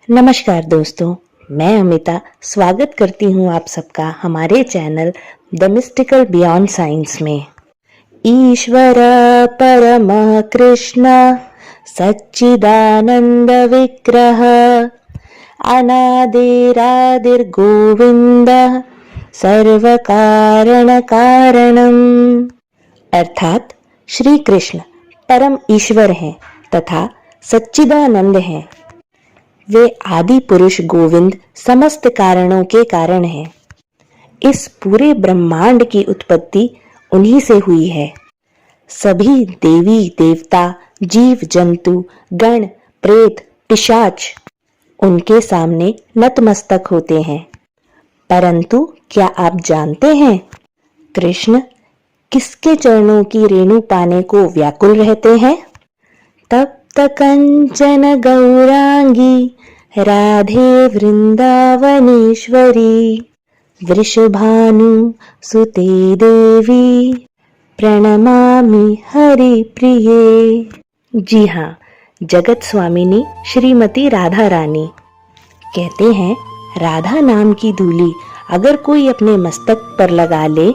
नमस्कार दोस्तों, मैं अमिता स्वागत करती हूँ आप सबका हमारे channel the mystical beyond science में। ईश्वर परमः कृष्ण सच्चिदानंद विग्रह अनादिरादिर् गोविंद सर्व कारण कारणम। अर्थात श्री कृष्ण परम ईश्वर हैं तथा सच्चिदानंद हैं। वे आदि पुरुष गोविंद समस्त कारणों के कारण हैं। इस पूरे ब्रह्मांड की उत्पत्ति उन्हीं से हुई है। सभी देवी देवता, जीव जंतु, गण, प्रेत, पिशाच उनके सामने नतमस्तक होते हैं। परंतु क्या आप जानते हैं कृष्ण किसके चरणों की रेणु पाने को व्याकुल रहते हैं? तप्त कंचन गौरांगी राधे वृंदावनेश्वरी वृषभानु सुते देवी प्रणमामि हरि प्रिये। जी हाँ, जगत स्वामिनी श्रीमती राधा रानी। कहते हैं राधा नाम की धूली अगर कोई अपने मस्तक पर लगा ले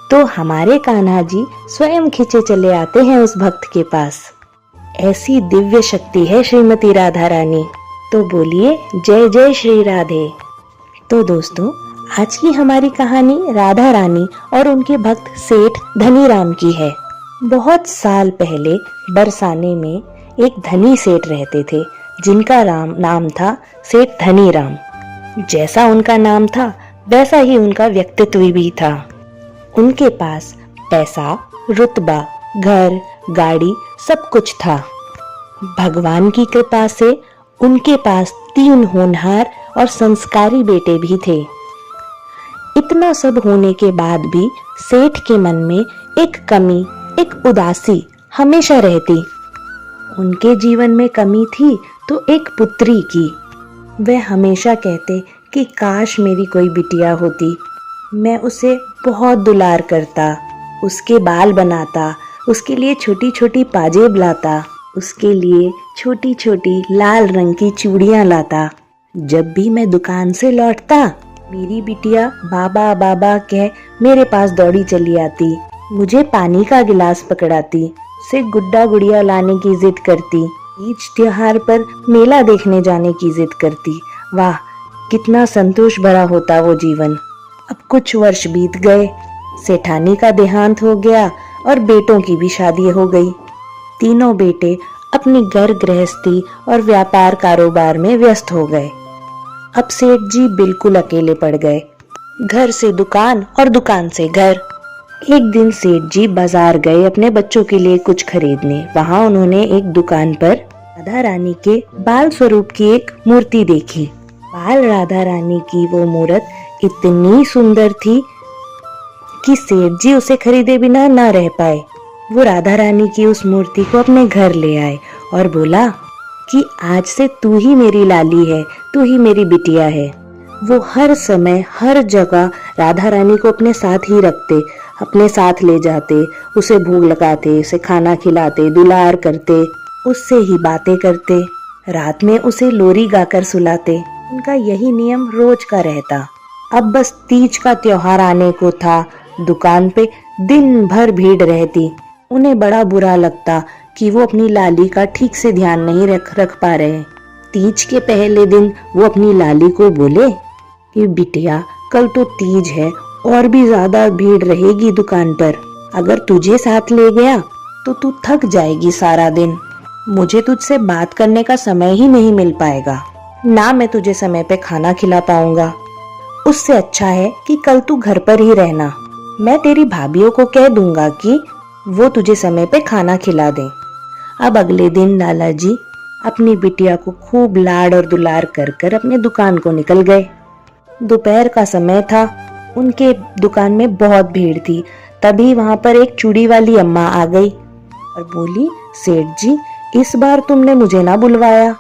तो हमारे कान्हा जी स्वयं खिंचे चले आते हैं उस भक्त के पास। ऐसी दिव्य शक्ति है श्रीमती राधा रानी। तो बोलिए जय जय श्री राधे। तो दोस्तों, आज की हमारी कहानी राधा रानी और उनके भक्त सेठ धनीराम की है। बहुत साल पहले बरसाने में एक धनी सेठ रहते थे जिनका नाम था सेठ धनीराम। जैसा उनका नाम था वैसा ही उनका व्यक्तित्व भी था। उनके पास पैसा, रुतबा, घर, गाड़ी सब कुछ था। भगवान की कृपा से उनके पास 3 होनहार और संस्कारी बेटे भी थे। इतना सब होने के बाद भी सेठ के मन में एक कमी, एक उदासी हमेशा रहती। उनके जीवन में कमी थी तो एक पुत्री की। वह हमेशा कहते कि काश मेरी कोई बिटिया होती, मैं उसे बहुत दुलार करता, उसके बाल बनाता, उसके लिए छोटी छोटी पाजेब लाता, उसके लिए छोटी छोटी लाल रंग की चूड़ियां लाता। जब भी मैं दुकान से लौटता मेरी बिटिया बाबा बाबा कह मेरे पास दौड़ी चली आती, मुझे पानी का गिलास पकड़ाती, उसे गुड्डा गुड़िया लाने की जिद करती, तीज त्योहार पर मेला देखने जाने की जिद करती। वाह, कितना संतोष भरा होता वो जीवन। अब कुछ वर्ष बीत गए, सेठानी का देहांत हो गया और बेटों की भी शादी हो गई। तीनों बेटे अपनी घर गृहस्थी और व्यापार कारोबार में व्यस्त हो गए। अब सेठ जी बिल्कुल अकेले पड़ गए। घर से दुकान और दुकान से घर। एक दिन सेठ जी बाजार गए अपने बच्चों के लिए कुछ खरीदने। वहां उन्होंने एक दुकान पर राधा रानी के बाल स्वरूप की एक मूर्ति देखी। बाल राधा रानी की वो मूर्त इतनी सुंदर थी कि सेठ जी उसे खरीदे बिना ना रह पाए। वो राधा रानी की उस मूर्ति को अपने घर ले आए और बोला कि आज से तू ही मेरी लाली है, तू ही मेरी बिटिया है। वो हर समय हर जगह राधा रानी को अपने साथ ही रखते, अपने साथ ले जाते, उसे भोग लगाते, उसे खाना खिलाते, दुलार करते, उससे ही बातें करते, रात में उसे लोरी गाकर सुलाते। उनका यही नियम रोज का रहता। अब बस तीज का त्योहार आने को था। दुकान पे दिन भर भीड़ रहती। उन्हें बड़ा बुरा लगता कि वो अपनी लाली का ठीक से ध्यान नहीं रख पा रहे। तीज के पहले दिन वो अपनी लाली को बोले कि बिटिया, कल तो तीज है और भी ज्यादा भीड़ रहेगी दुकान पर। अगर तुझे साथ ले गया तो तू थक जाएगी सारा दिन। मुझे तुझसे बात करने का समय ही नहीं मिल पाएगा, ना मैं तुझे समय पे खाना खिला पाऊंगा। उससे अच्छा है कि कल तू घर पर ही रहना। मैं तेरी भाभीियों को कह दूंगा कि वो तुझे समय पे खाना खिला दें। अब अगले दिन लाला जी अपनी बिटिया को खूब लाड और दुलार कर कर अपने दुकान को निकल गए। दोपहर का समय था। उनके दुकान में बहुत भीड़ थी। तभी वहां पर एक चूड़ी वाली अम्मा आ गई और बोली, सेठ जी, इस बार तुमने मुझे ना बुलवाया।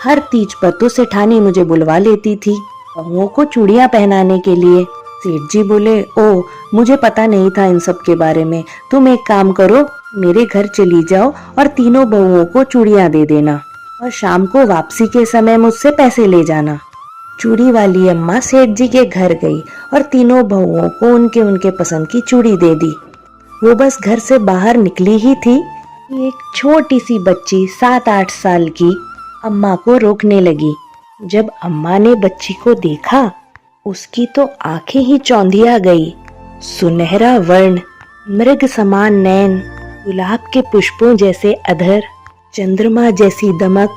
हर तीज पर तो सेठानी मुझे बुलवा लेती थी बहुओं को चूड़ियां पहनाने के लिए। सेठ जी बोले, ओ, मुझे पता नहीं था इन सब के बारे में। तुम एक काम करो, मेरे घर चली जाओ और तीनों बहुओं को चूड़ियां दे देना। और शाम को वापसी के समय मुझसे पैसे ले जाना। चूड़ी वाली अम्मा सेठ जी के घर गई और तीनों बहुओं को उनके उनके पसंद की चूड़ी दे दी। वो बस घर से बाहर निकली ही थी कि एक छोटी सी बच्ची 7-8 साल की अम्मा को रोकने लगी। जब अम्मा ने बच्ची को देखा, उसकी तो आंखें ही चौंधिया गई। सुनहरा वर्ण, मृग समान नैन, गुलाब के पुष्पों जैसे अधर, चंद्रमा जैसी दमक,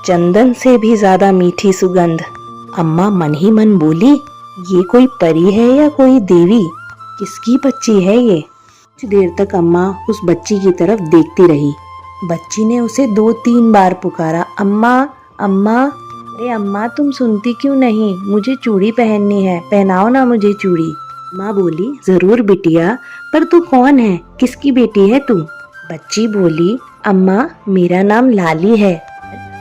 चंदन से भी ज्यादा मीठी सुगंध। अम्मा मन ही मन बोली, ये कोई परी है या कोई देवी? किसकी बच्ची है ये? कुछ देर तक अम्मा उस बच्ची की तरफ देखती रही। बच्ची ने उसे 2-3 बार पुकारा, अम्मा अम्मा। अरे अम्मा, तुम सुनती क्यों नहीं? मुझे चूड़ी पहननी है, पहनाओ ना मुझे चूड़ी। माँ बोली, जरूर बिटिया, पर तू कौन है? किसकी बेटी है तू? बच्ची बोली, अम्मा मेरा नाम लाली है,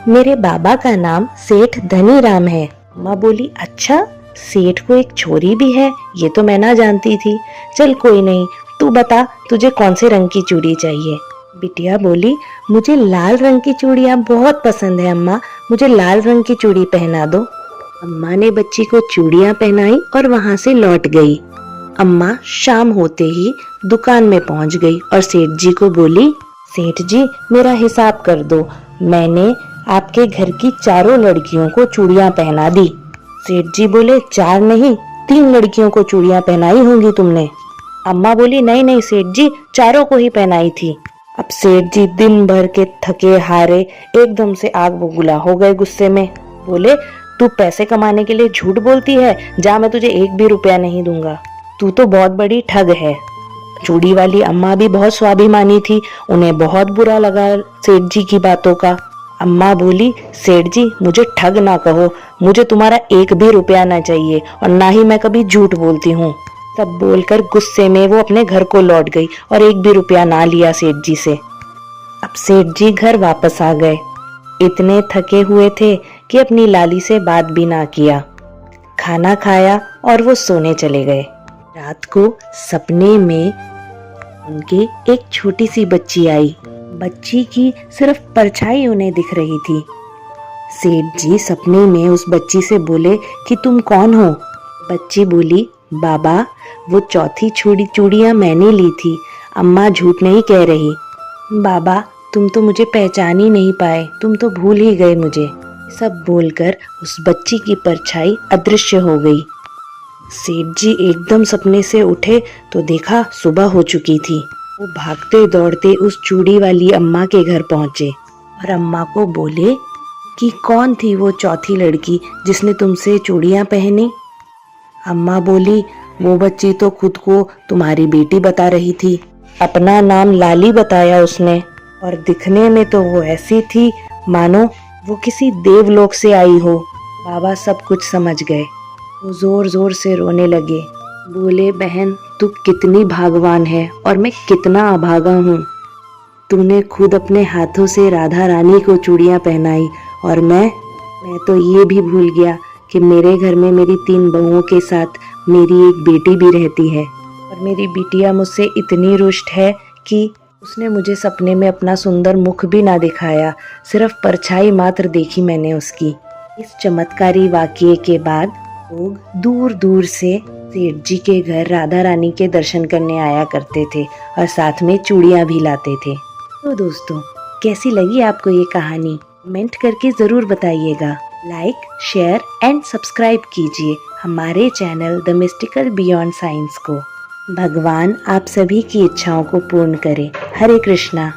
मेरे बाबा का नाम सेठ धनीराम है। अम्मा बोली, अच्छा, सेठ को एक छोरी भी है? ये तो मैं ना जानती थी। चल कोई नहीं, तू बता तुझे कौन से रंग की चूड़ी चाहिए? बिटिया बोली, मुझे लाल रंग की चूड़ियाँ बहुत पसंद है अम्मा, मुझे लाल रंग की चूड़ी पहना दो। अम्मा ने बच्ची को चूड़ियाँ पहनाई और वहाँ से लौट गई। अम्मा शाम होते ही दुकान में पहुँच गई और सेठ जी को बोली, सेठ जी मेरा हिसाब कर दो, मैंने आपके घर की 4 लड़कियों को चूड़ियाँ पहना दी। सेठ जी बोले, 4 नहीं, 3 लड़कियों को चूड़ियाँ पहनाई होंगी तुमने। अम्मा बोली, नहीं नहीं सेठ जी, 4 को ही पहनाई थी। अब सेठ जी दिन भर के थके हारे एकदम से आग बबूला हो गए गुस्से में। बोले, तू पैसे कमाने के लिए झूठ बोलती है, जा, मैं तुझे 1 भी रुपया नहीं दूंगा, तू तो बहुत बड़ी ठग है। चूड़ी वाली अम्मा भी बहुत स्वाभिमानी थी, उन्हें बहुत बुरा लगा सेठ जी की बातों का। अम्मा बोली, सेठ जी मुझे ठग ना कहो, मुझे तुम्हारा 1 भी रुपया ना चाहिए और ना ही मैं कभी झूठ बोलती हूँ। सब बोलकर गुस्से में वो अपने घर को लौट गई और 1 भी रुपया ना लिया सेठ जी से। अब सेठ जी घर वापस आ गए। इतने थके हुए थे कि अपनी लाली से बात भी ना किया। खाना खाया और वो सोने चले गए। रात को सपने में उनके एक छोटी सी बच्ची आई। बच्ची की सिर्फ परछाई उन्हें दिख रही थी। सेठ जी सपने में उस बच्ची से बोले कि तुम कौन हो? बच्ची बोली, बाबा वो चौथी चूड़ियाँ मैंने ली थी, अम्मा झूठ नहीं कह रही। बाबा तुम तो मुझे पहचान ही नहीं पाए, तुम तो भूल ही गए मुझे। सब बोलकर उस बच्ची की परछाई अदृश्य हो गई। सेठ जी एकदम सपने से उठे तो देखा सुबह हो चुकी थी। वो भागते दौड़ते उस चूड़ी वाली अम्मा के घर पहुंचे और अम्मा को बोले कि कौन थी वो चौथी लड़की जिसने तुमसे चूड़ियां पहनी? अम्मा बोली, वो बच्ची तो खुद को तुम्हारी बेटी बता रही थी, अपना नाम लाली बताया उसने, और दिखने में तो वो ऐसी थी मानो वो किसी देवलोक से आई हो। बाबा सब कुछ समझ गए। वो जोर जोर से रोने लगे। बोले, बहन तू कितनी भागवान है और मैं कितना अभागा हूँ। तूने खुद अपने हाथों से राधा रानी को चूड़ियाँ पहनाई और मैं तो ये भी भूल गया कि मेरे घर में मेरी 3 बहुओं के साथ मेरी एक बेटी भी रहती है, और मेरी बिटिया मुझसे इतनी रुष्ट है कि उसने मुझे सपने में अपना सुंदर मुख भी ना दिखाया, सिर्फ परछाई मात्र देखी मैंने उसकी। इस चमत्कारी वाकये के बाद लोग दूर दूर से सेठ जी के घर राधा रानी के दर्शन करने आया करते थे और साथ में चूड़ियाँ भी लाते थे। तो दोस्तों, कैसी लगी आपको ये कहानी? कमेंट करके ज़रूर बताइएगा। लाइक, शेयर एंड सब्सक्राइब कीजिए हमारे channel the mystical beyond science को। भगवान आप सभी की इच्छाओं को पूर्ण करे। हरे कृष्णा।